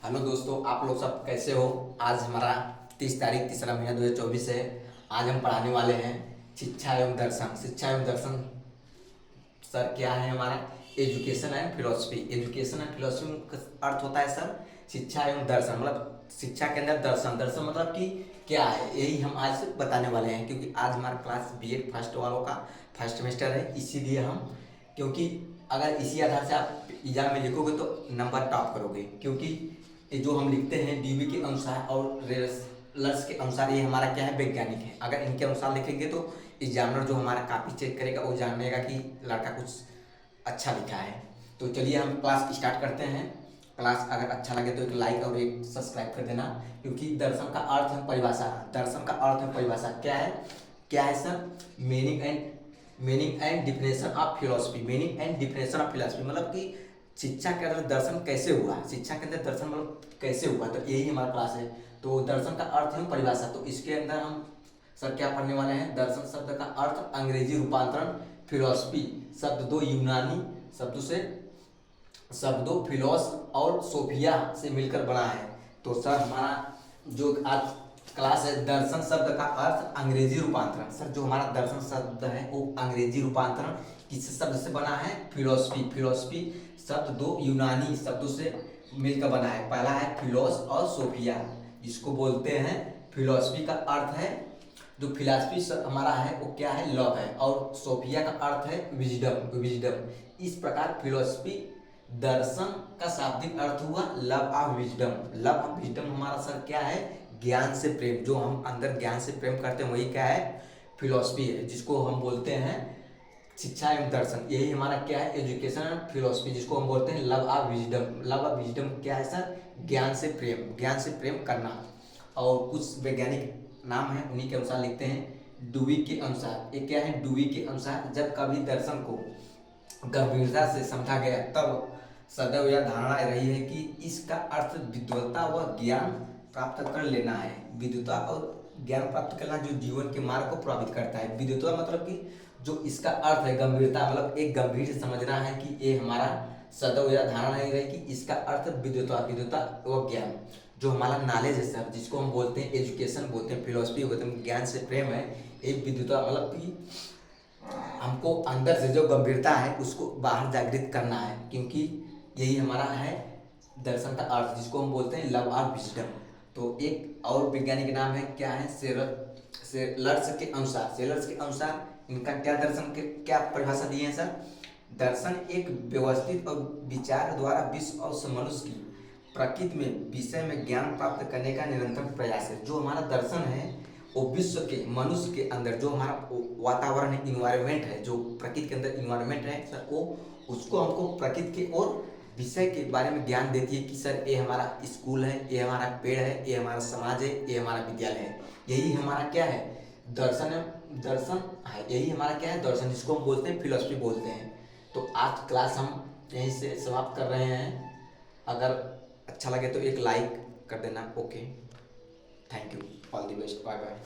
Hello दोस्तों, आप लोग सब कैसे हो। आज हमारा 30 तारीख तीसरा महीना 2024 है। आज हम पढ़ाने वाले हैं शिक्षा एवं दर्शन। शिक्षा एवं दर्शन सर क्या है हमारा? Education and philosophy. Education and philosophy का अर्थ होता है सर शिक्षा एवं दर्शन, मतलब शिक्षा के अंदर दर्शन। दर्शन मतलब कि क्या है, यही हम आज बताने वाले हैं। क्योंकि आज हमारा क्लास बीएड फर्स्ट वालों का फर्स्ट सेमेस्टर है, इसीलिए हम, क्योंकि अगर इसी आधार से आप एग्जाम में लिखोगे तो नंबर टॉप करोगे। क्योंकि ये जो हम लिखते हैं डीबी के अनुसार और रेसलर्स के अनुसार, ये हमारा क्या है, वैज्ञानिक है। अगर इनके अनुसार लिखेंगे तो एग्जामिनर जो हमारा कॉपी चेक करेगा वो जानेगा कि लड़का कुछ अच्छा लिखा है। तो चलिए हम क्लास स्टार्ट करते हैं। क्लास अगर अच्छा लगे तो एक लाइक और एक सब्सक्राइब कर देना। क्योंकि दर्शन का अर्थ है परिभाषा। दर्शन का अर्थ है परिभाषा। क्या है sir? Meaning and definition of philosophy. Meaning and definition of philosophy मतलब कि शिक्षा के अंदर दर्शन कैसे हुआ। शिक्षा के अंदर दर्शन मतलब कैसे हुआ, तो यही हमारा क्लास है। तो दर्शन का अर्थ है परिभाषा। तो इसके अंदर हम सर क्या पढ़ने वाले हैं? दर्शन शब्द का अर्थ अंग्रेजी रूपांतरण, फिलोसफी शब्द दो यूनानी शब्दों से, शब्दों फिलोस और सोफिया से मिलकर बना है। तो सर हमारा जो आज क्लास है, दर्शन शब्द का अर्थ अंग्रेजी रूपांतरण। सर जो हमारा दर्शन शब्द है वो अंग्रेजी रूपांतरण किस शब्द से बना है? फिलोसफी। फिलोसफी शब्द दो यूनानी शब्दों से मिलकर बना है। पहला है फिलोस और सोफिया, जिसको बोलते हैं फिलोसफी का अर्थ है, जो फिलॉसफी हमारा है वो क्या है? लव है। और सोफिया का अर्थ है विजडम। विजडम इस प्रकार फिलॉसफी दर्शन का शाब्दिक अर्थ हुआ love of wisdom. Love of wisdom हमारा सर क्या है? ज्ञान से प्रेम। जो हम अंदर ज्ञान से प्रेम करते हैं वही क्या है? फिलॉसफी है, जिसको हम बोलते हैं शिक्षा एवं दर्शन। यही हमारा क्या है? एजुकेशन एंड फिलोसफी, जिसको हम बोलते हैं love of wisdom. Love of wisdom क्या है सर? ज्ञान से प्रेम। ज्ञान से प्रेम करना। और कुछ वैज्ञानिक नाम है, उन्हीं के अनुसार लिखते हैं। डुवी के अनुसार, ये क्या है? डुवी के अनुसार जब कभी दर्शन को गंभीरता से समझा गया तब सदैव यह धारणा रही है कि इसका अर्थ विद्वता व ज्ञान प्राप्त कर लेना है। विद्वता और ज्ञान प्राप्त करना जो जीवन के मार्ग को प्रभावित करता है। विद्वता मतलब कि जो इसका अर्थ है गंभीरता, मतलब एक गंभीर से समझना है कि ये हमारा सदैव यह धारणा नहीं रही कि इसका अर्थ विद्वता व ज्ञान, जो हमारा नॉलेज है सर, जिसको हम बोलते हैं एजुकेशन, बोलते हैं फिलोसफी, बोलते हैं ज्ञान से प्रेम है। एक विद्वता मतलब कि हमको अंदर से जो गंभीरता है उसको बाहर जागृत करना है। क्योंकि यही हमारा है दर्शन का अर्थ, जिसको हम बोलते हैं लव ऑफ विजडम। तो एक और वैज्ञानिक नाम है, क्या है? सेलर्स के अनुसार। सेलर्स के अनुसार इनका क्या दर्शन के क्या परिभाषा दिए हैं सर? दर्शन एक व्यवस्थित और विचार द्वारा विश्व और मनुष्य की प्रकृति में विषय में ज्ञान प्राप्त करने का निरंतर प्रयास है। जो हमारा दर्शन है वो विश्व के मनुष्य के अंदर जो हमारा वातावरण है, इन्वायरमेंट है, जो प्रकृति के अंदर इन्वायरमेंट है सर, वो उसको हमको प्रकृति के और विषय के बारे में ज्ञान देती है कि सर ये हमारा स्कूल है, ये हमारा पेड़ है, ये हमारा समाज है, ये हमारा विद्यालय है। यही हमारा क्या है? दर्शन है। दर्शन है, यही हमारा क्या है? दर्शन, जिसको हम बोलते हैं फिलोसफी बोलते हैं। तो आज क्लास हम यहीं से समाप्त कर रहे हैं। अगर अच्छा लगे तो एक लाइक कर देना। Okay, thank you, all the best, bye bye.